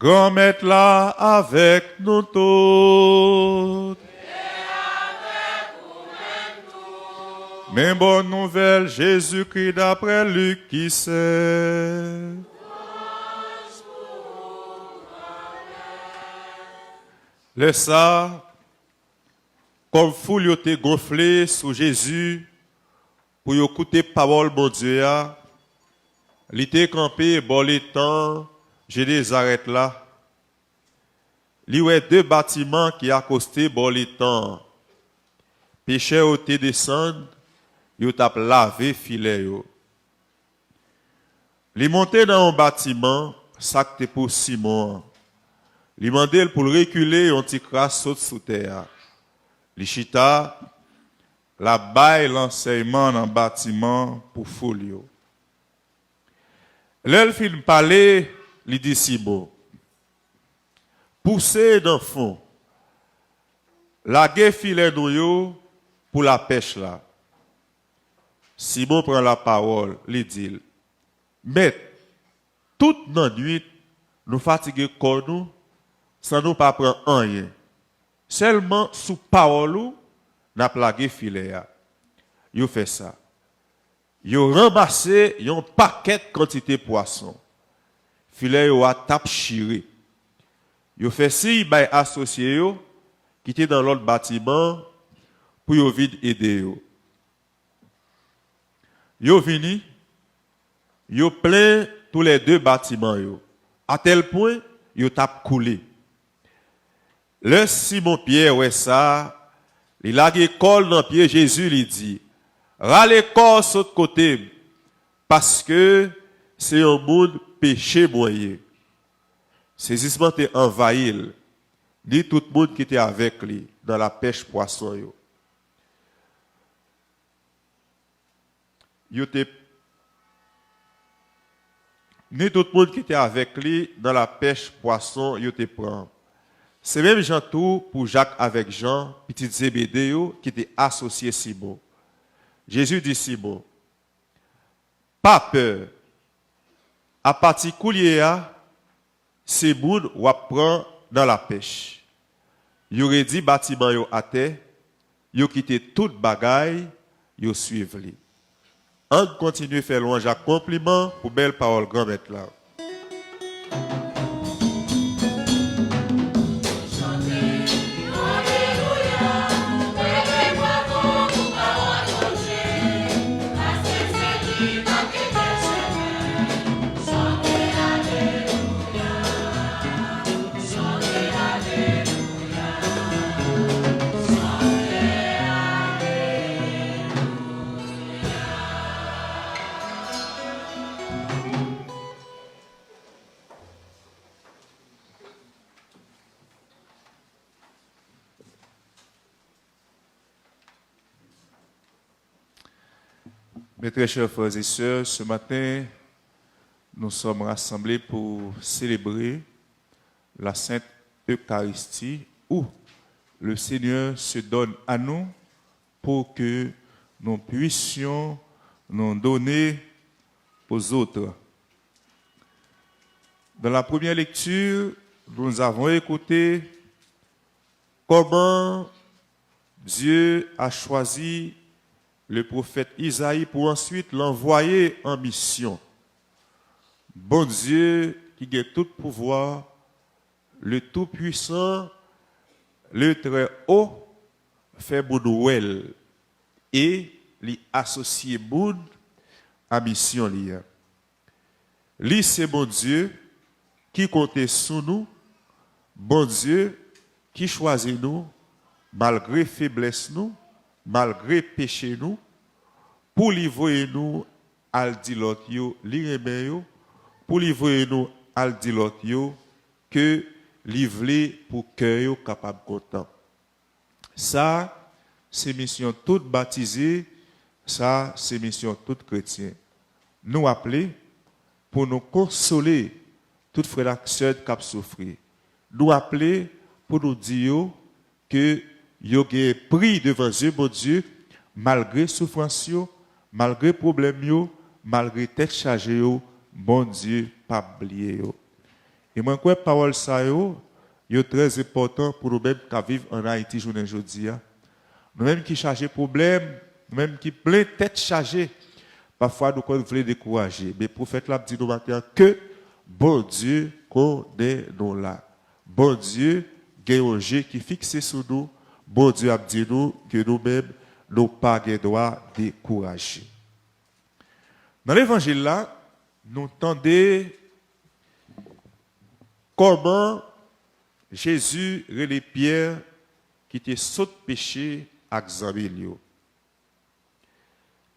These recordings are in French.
Grand maître là avec nous tous. Mais bonne nouvelle, Jésus-Christ d'après Luc qui sait. Laisse ça, comme foule yo te gonflé sous Jésus, pour écouter parole bon Dieu, il était campé, bon les temps, je les arrête là. Il y a deux bâtiments qui accosté bon les temps. Pécheur au te descend, yo tap lavé filet yo. Li monté dans un bâtiment, ça que pour Simon. Li mandé pour reculer, on ti crasse saute sous terre. Li chita la baille l'enseignement dans bâtiment pour foule yo. L'el fin parler, li dit Simon. Poussez dans fond. Laguer filet nou yo pour la pêche là. Simon prend la parole, il dit, mais toute notre nuit, nous fatiguons comme nous, sans nous pas prendre rien. Seulement sous parole, nous plagué filet. Yo fait ça. Yo ramassé un paquet de quantité de poisson. Filet yo a tap chiré. Yo fait si bay associé yo qui était dans l'autre bâtiment pour yo vide aider yo. Yo vini, yo plein tous les deux bâtiments yo. À tel point, yo tap coulé. Le Simon Pierre ouais ça, il a école dans pied Jésus lui dit, râle corps sur côté parce que c'est un monde péché moyen. Saisissement te envahi, ni tout le monde qui était avec lui dans la pêche poisson yo. Ni tout le monde qui était avec lui dans la pêche poisson, yo te prend. C'est même Jean tout pour Jacques avec Jean, petit Zébédée qui était associé Simon. Jésus dit Simon, pas peur. À particulier, c'est moun ou prend dans la pêche. Yo redi bâtiment yo à terre, yo quitté toute bagaille, yo suivre li. On continue à faire louange à compliment pour belle parole grand maître là. Mes très chers frères et sœurs, ce matin, nous sommes rassemblés pour célébrer la Sainte Eucharistie où le Seigneur se donne à nous pour que nous puissions nous donner aux autres. Dans la première lecture, nous avons écouté comment Dieu a choisi le prophète Isaïe pour ensuite l'envoyer en mission. Bon Dieu qui a tout pouvoir, le Tout-Puissant, le Très-Haut, fait Noël et lui associer monde à mission. Lui, c'est bon Dieu qui compte sur nous, bon Dieu qui choisit nous malgré faiblesse nous, malgré péché nous, pour livrer nous al di l'autre yo, li remen yo, pour livrer nous al di l'autre yo, que livrer pour cœur yo capable content. Ça, c'est mission toute baptisée, ça, c'est mission toute chrétien. Nous appeler pour nous consoler toute frère et sœur qui a souffert. Nous appeler pour nous dire que yo gen pris devant Dieu, bon Dieu, malgré souffrance yo, malgré problème yo, malgré tête chargée yo, bon Dieu, pas oublier yo. Et moi, quoi, parole ça, est très important pour nous-mêmes qui vivons en Haïti aujourd'hui. Nous-mêmes qui chargés de problèmes, nous-mêmes qui plein tête chargée, parfois nous voulons décourager. Mais le prophète l'a dit nous matin que bon Dieu connaît nous là. Bon Dieu, Géorgie qui fixe sur nous. Bon Dieu a dit nous que nous-mêmes, nous pas droit décourager. Dans l'évangile là, nous entendons comment Jésus relève Pierre qui était saut de péché à Xamilio.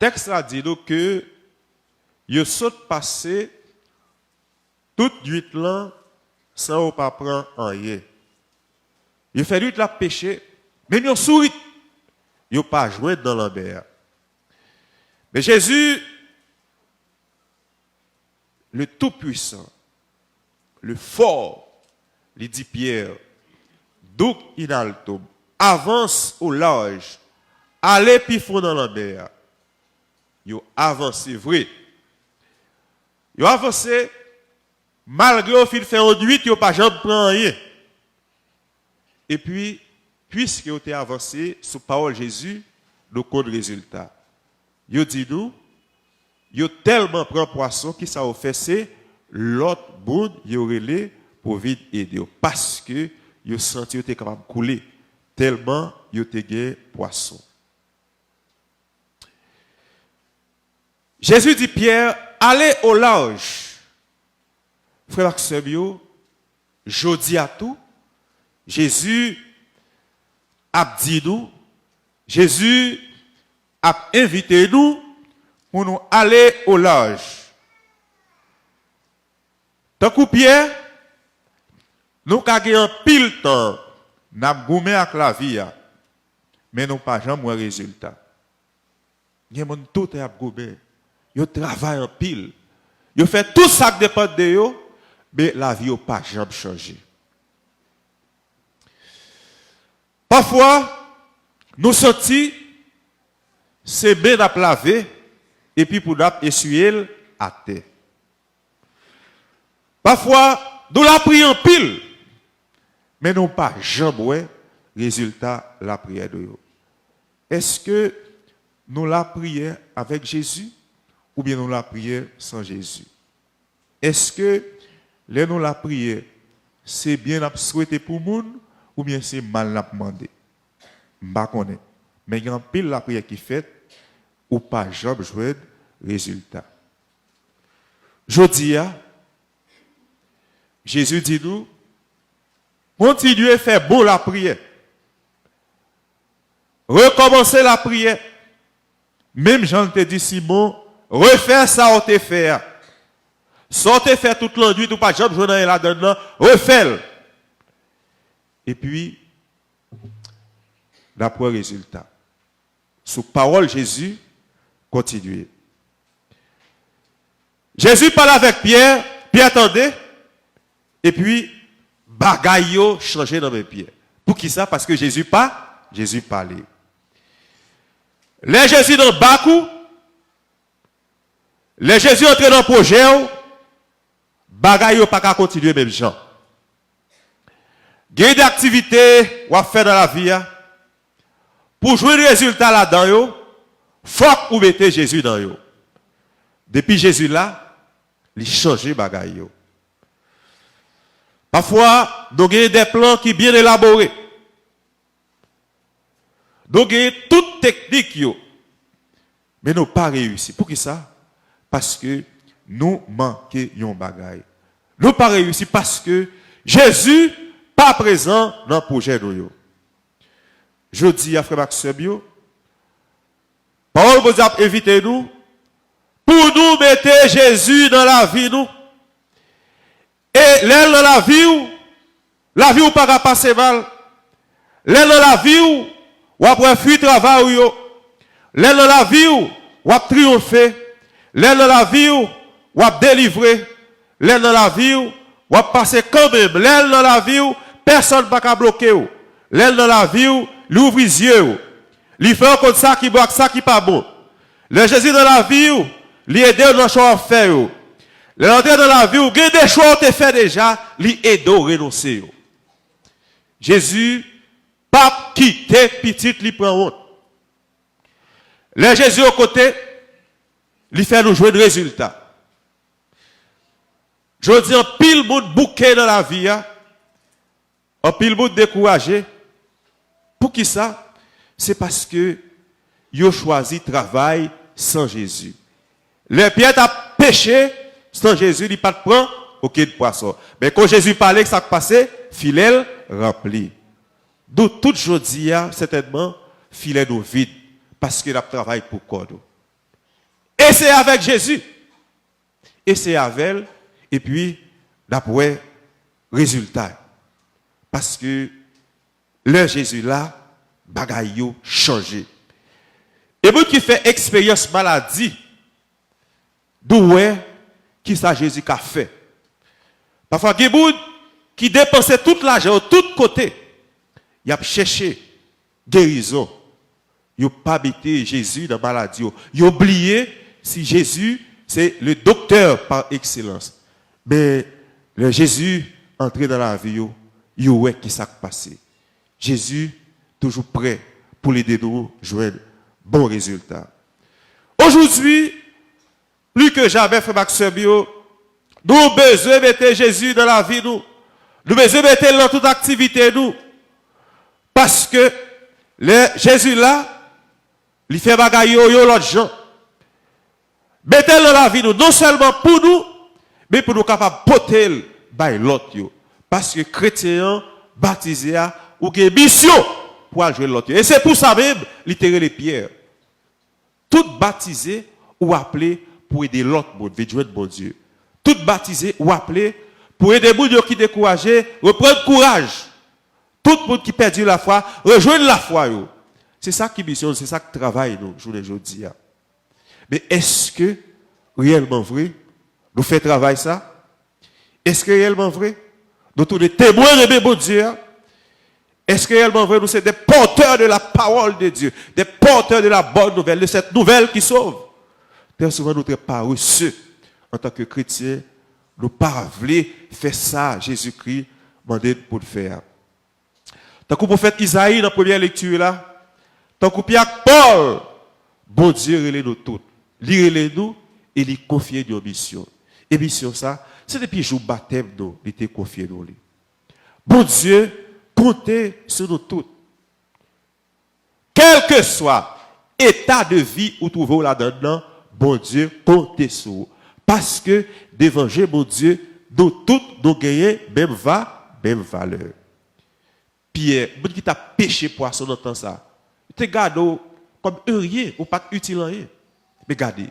Le texte a dit nous que il saute passer toute nuit là sans pas prendre rien. Il fait nuit la péché, mais il sourit. Il n'a pas joué dans la mer. Mais Jésus, le Tout-Puissant, le Fort, il dit Pierre, Duc in alto, avance au large, allez plus fond dans la mer. Il a avancé, vrai. Il a avancé, malgré au fil fait en nuit, il n'a pas jamais pris rien. Et puis, puisque il a avancé sous parole de Jésus, nous connaissons le résultat. Il dit nous, il a tellement pris poisson qui ça a fait, c'est l'autre bout, il aurait pour vite aider. Parce que il a senti qu'il était capable de couler, tellement il a gagné poisson. Jésus dit Pierre, allez au large. Frère Axel, je dis à tout, Jésus a dit nous, Jésus a invité nous pour nous aller au large. Tant que Pierre, nous avons un pile temps, nous avons goumé avec la vie, mais nous n'avons pas jamais un résultat. Nous avons tout à goumé. Ils travaillent en pile. Ils font tout ça qui dépend de eux, mais la vie n'a pas jamais changé. Parfois, nous sortis, c'est bien à laver, et puis pour essuyer à terre. Parfois, nous la prions en pile, mais nous pas jamais résultat la prière de eux. Est-ce que nous la prions avec Jésus? Ou bien nous la prière sans Jésus? Est-ce que nous la prière, c'est bien à souhaiter pour le monde ou bien c'est mal à demander? Je ne sais pas. Mais il y a un pile la prière qui fait ou pas jamais jouer résultat. Je dis, Jésus dit nous, continuez à faire beau la prière. Recommencez la prière. Même Jean te dit Simon, refaire ça, on te fait. Sortez faire toute la nuit, ou pas jamais jouer là-dedans, refaites. Et puis, d'après le résultat, sous parole Jésus, continuez. Jésus parle avec Pierre, Pierre attendait, et puis, bagaille changé dans mes pieds. Pour qui ça? Parce que Jésus parlait. Les Jésus dans le Bakou, les Jésus entré dans le projet, bagaille pas qu'à continuer même gens. Il y a des activités qu'on fait dans la vie. Pour jouer le résultat là-dedans, il faut que vous mettez Jésus dans yo. Depuis Jésus là, il change bagaille. Parfois, nous avons des plans qui sont bien élaborés. Nous avons toute technique, mais nous n'avons pas réussi. Pour qui ça? Parce que nous manquons de bagaille. Nous n'avons pas réussi parce que Jésus n'est pas présent dans le projet de nous. Je dis à Frère Maxime, parole vous a invité nous pour nous mettre Jésus dans la vie nous. Et l'aile dans la vie ou pas passer mal. L'aile dans la vie ou après fuir travail ou l'aile dans la vie ou après triompher. L'aile dans la vie ou après délivrer. L'aile dans la vie ou après passer quand même. L'aile dans la vie ou personne ne va bloquer. L'aile dans la vie ou l'ouvre les yeux. Il fait comme ça qui boit ça qui pas bon. Le Jésus dans la vie ou l'aide dans son affaire. L'entrée dans la vie, ou bien des choix ont été faits déjà, li edo renoncer. Jésus, pas quitter petit, li prend honte. Le Jésus au côté, li fait nous jouer de résultats. Je dis en pile monde bouquet dans la vie, en pile monde découragé. Pour qui ça? C'est parce que ils ont choisi travail sans Jésus. Les Pierre a péché sans Jésus, il pas de prend aucun poisson. Mais quand Jésus parlait, ça passait, filet rempli. D'où toute jodi certainement filet nous vide parce qu'il a travaillé pour quoi. Et c'est avec Jésus. Et c'est avec elle. Et puis, d'après, résultat. Parce que le Jésus là, bagaille yo changé. Et vous qui fait expérience maladie, d'où est qui ça Jésus a fait. Parfois, il y a des gens qui dépensait tout l'argent, de tous côtés. Il a cherché guérison. Il n'a pas habité Jésus dans la maladie. Il a oublié si Jésus, c'est le docteur par excellence. Mais le Jésus entré dans la vie, il y a qui s'est passé. Jésus, toujours prêt pour l'aider nous à jouer bon résultat. Aujourd'hui, plus que jamais, frère Maxime, nous avons besoin de mettre Jésus dans la vie. Nous avons besoin de mettre dans toute activité. Nous. Parce que Jésus là, il fait bagaille l'autre gens. Mettez-le dans la vie, nous, non seulement pour nous, mais pour nous capables de porter l'autre. Parce que chrétiens baptisés ou qui mission pour jouer l'autre. Et c'est pour ça même, littéralement les pierres. Tout baptisé ou appelé pour aider l'autre monde, veut jouer de bon Dieu. Tout baptisé ou appelé pour aider les gens qui sont découragés, reprendre courage. Tout le monde qui perdu la foi, rejoindre la foi. C'est ça qui mission, c'est ça qui travaille nous, jour aujourd'hui. Mais est-ce que, réellement vrai, nous faisons travail ça? Est-ce que réellement vrai? Nous sommes des témoins de bon Dieu. Est-ce que réellement vrai, nous sommes des porteurs de la parole de Dieu, des porteurs de la bonne nouvelle, de cette nouvelle qui sauve? Très souvent, nous ne sommes pas reçus en tant que chrétiens. Nous ne pas faire ça, Jésus-Christ demandé pour le faire. Tant que le prophète Isaïe, dans la première lecture, là, tant que Pierre Paul, bon Dieu, relève nous tous. Il relève nous et il confie nos missions. Et mission, ça, c'est depuis le jour baptême, nous, il était confié nous. Bon Dieu, comptez sur nous tous. Quel que soit l'état de vie où trouvez-vous là-dedans, bon Dieu, comptez sur vous. Parce que, devant Dieu, bon Dieu, nous tous, nous gagnons même valeur. Pierre, bon qui t'a péché poisson dans temps ça. Tu te gardes comme un rien, ou pas utile en rien. Mais regardez,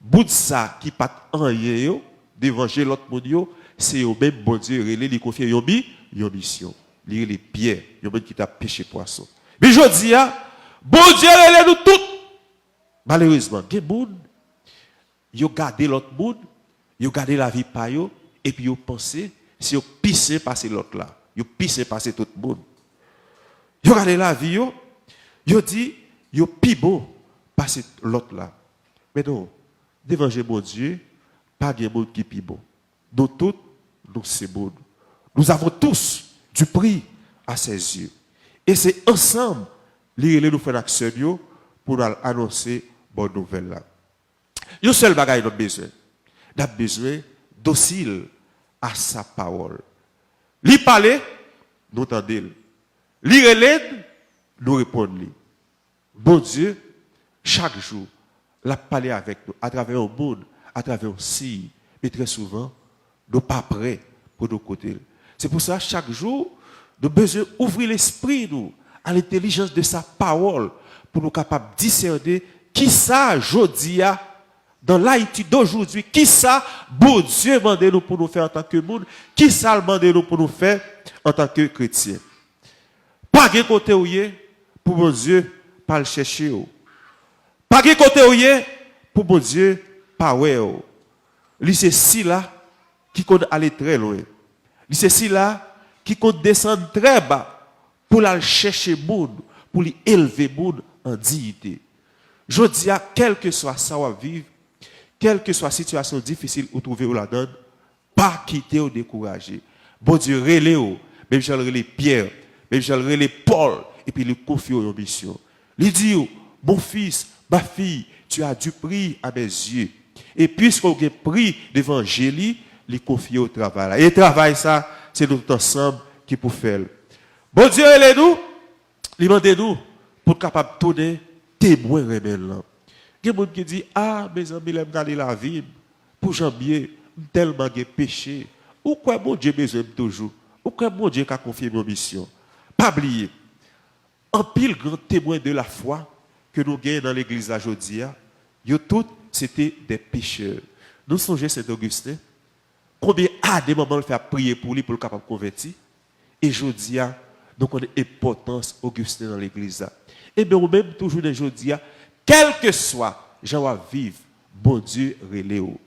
bout de ça qui pas en rien, devant l'autre monde, c'est au même bon Dieu, il confie une mission. Il les Pierre, il y a qui t'a péché poisson. Mais je dis, bon Dieu, il nous tous. Malheureusement, il y a des gens qui ont gardé l'autre monde, ils ont gardé la vie par eux, et puis ils ont pensé, si ils ont pissé passer l'autre là, ils ont pissé passer tout le monde. Ils ont gardé la vie, ils ont dit, ils ont plus beau passer l'autre là. Mais non, devant mon Dieu, pas de monde qui est plus beau. Nous tous, nous c'est bon. Nous avons tous du prix à ses yeux. Et c'est ensemble, nous faisons action pour annoncer bonne nouvelle là. Il y a un seul bagage nous avons besoin. Nous avons besoin docile à sa parole. Lui parler, nous entendons. Lui relève, nous répondons. Bon Dieu, chaque jour, l'a parlé avec nous, à travers un monde, à travers un signe. Mais très souvent, nous ne sommes pas prêts pour nos côtés. C'est pour ça, chaque jour, nous avons besoin d'ouvrir l'esprit, nous, à l'intelligence de sa parole, pour nous capables de discerner qui ça, aujourd'hui, dans l'Haïti d'aujourd'hui, qui ça, bon Dieu, demande nous pour nous faire en tant que monde, qui ça, demande nous pour nous faire en tant que chrétien. Pas de côté où il est, pour mon Dieu, pas le chercher. Pas de côté où il est, pour mon Dieu, pas ouais. Lui, c'est si là, qui compte aller très loin. Lui, c'est si là, qui compte descendre très bas, pour aller chercher monde, pour lui élever monde en dignité. Je dis à quel que soit ça, on va vivre, quelle que soit la situation difficile où trouver ou la donne, pas quitter ou décourager. Bon Dieu, relève, même si relève Pierre, même si relève Paul, et puis il confie aux missions. Il dit, mon fils, ma fille, tu as du prix à mes yeux. Et puisqu'on a pris l'évangile, il confie au travail. Et le travail, ça, c'est nous ensemble qui pour faire. Bon Dieu, aidez-nous, il demande-nous pour être capable de donner témoin rebelle. Il y a des gens qui disent, ah, mes amis, je vais la vie, pour janvier, tellement de péché. Ou quoi, mon Dieu, mes amis, toujours. Ou quoi, mon Dieu, qui a confié mon mission. Pas oublier, en pile grand témoin de la foi que nous gagnons dans l'église aujourd'hui, yo tous, c'était des pécheurs. Nous songeons Saint-Augustin, combien des moments il fait prier pour lui pour le capable de convertir. Et aujourd'hui, nous connaissons l'importance d'Augustin dans l'église. Et bien, même toujours dans aujourd'hui, quel que soit, j'en vais vivre, bon Dieu, reléo.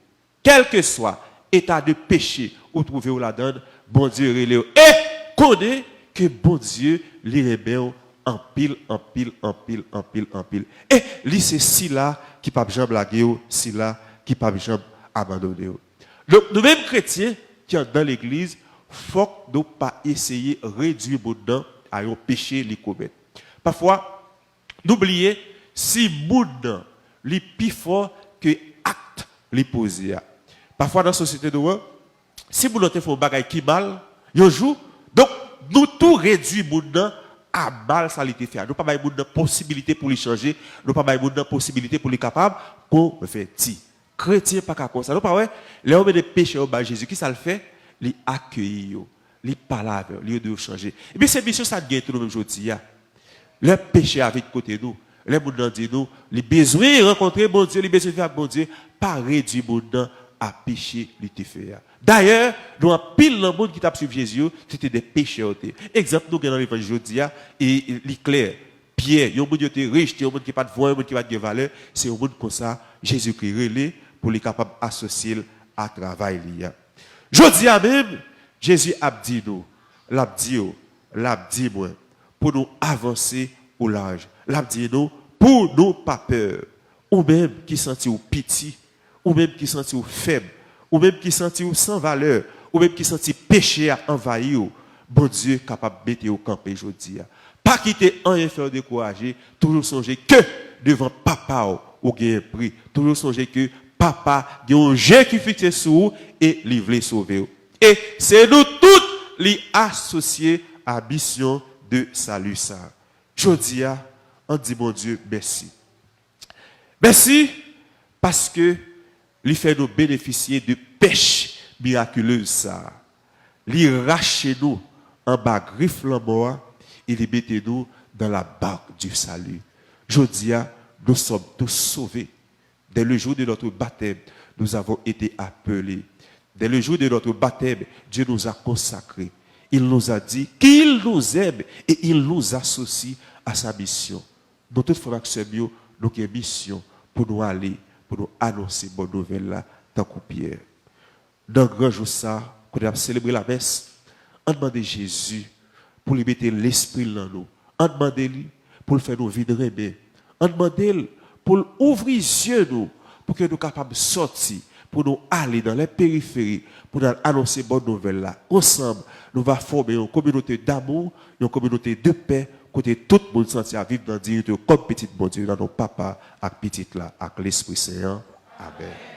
Quel que soit état de péché ou trouver ou la donne, bon Dieu, reléo. Et connaît que bon Dieu, les rebelles, en pile, en pile, en pile, en pile, en pile. Et lui, c'est si là qui pas jamais blaguer, si là qui pas jamais abandonner. Donc, nous-mêmes chrétiens qui sont dans l'église, il faut que nous pas essayer de réduire nos dents à un péché les commettre. Parfois, n'oubliez, si moun li plus fort que acte li posé. Parfois dans la société de nous, si moun te font bagay qui mal, yo joue. Donc nous tout réduit moun à mal ça li te fait. Nous pas bay moun possibilité pour lui changer, nous pas bay moun possibilité pour lui capable qu'on fait ti. Chrétien pas comme ça. Nous pas ouais, les hommes de péché au bas Jésus qui ça le fait, li accueillir, li parler, li de changer. Et puis c'est mission ça gagne tout nous même aujourd'hui. Le péché avec côté nous. Les gens disent nous, les besoins de rencontrer bon Dieu, les besoins de faire bon Dieu, pas réduire bon Dieu à pécher, les te faire. D'ailleurs, nous avons pile dans le monde qui t'a suivi Jésus, c'était des pécheurs. Exemple, nous avons dans l'évangile aujourd'hui, et l'éclair, Pierre, il y a un monde qui est riche, il y a un monde qui n'a pas de voix, il y a un monde qui n'a pas de valeur, c'est un monde comme ça, Jésus-Christ relais pour les capables d'associer à travail. Je dis à même, Jésus a dit nous, l'a dit moi, pour nous avancer au large. L'a dit nous, pour nous pas peur, ou même qui sentit ou pitié, ou même qui sentit ou faible, ou même qui sentit ou sans valeur, ou même qui sentit péché à envahir, bon Dieu capable de mettre au camp aujourd'hui. Pas quitter un faire décourager, toujours songer que devant papa ou gain prix, toujours songer que papa a un jeu qui fixe sur vous et il veut sauver. Et c'est nous tous les associés à la mission de salut ça. Jodi on dit bon Dieu merci. Merci parce que il fait nous bénéficier de pêche miraculeuse ça. Il rache nous en bas griffe la mort et il mette nous dans la barque du salut. Jodi nous sommes tous sauvés. Dès le jour de notre baptême, nous avons été appelés. Dès le jour de notre baptême, Dieu nous a consacrés. Il nous a dit qu'il nous aime et il nous associe à sa mission. Nous, toutes frères et sœurs, nous avons une mission pour nous aller, pour nous annoncer bonne nouvelle là, tant que Pierre. Dans le grand jour ça, quand on a célébré la messe, on demande Jésus pour lui mettre l'esprit dans nous. On demande lui pour le faire nous vivre bien. On demande pour ouvrir les yeux nous, pour que nous soyons capables de sortir, pour nous aller dans les périphéries, pour nous annoncer bonne nouvelle là. Ensemble, nous allons former une communauté d'amour, une communauté de paix, côté tout le monde sentir à vivre dans le dignité comme petit bon Dieu, dans nos papas, avec petit là, avec l'Esprit Saint. Amen.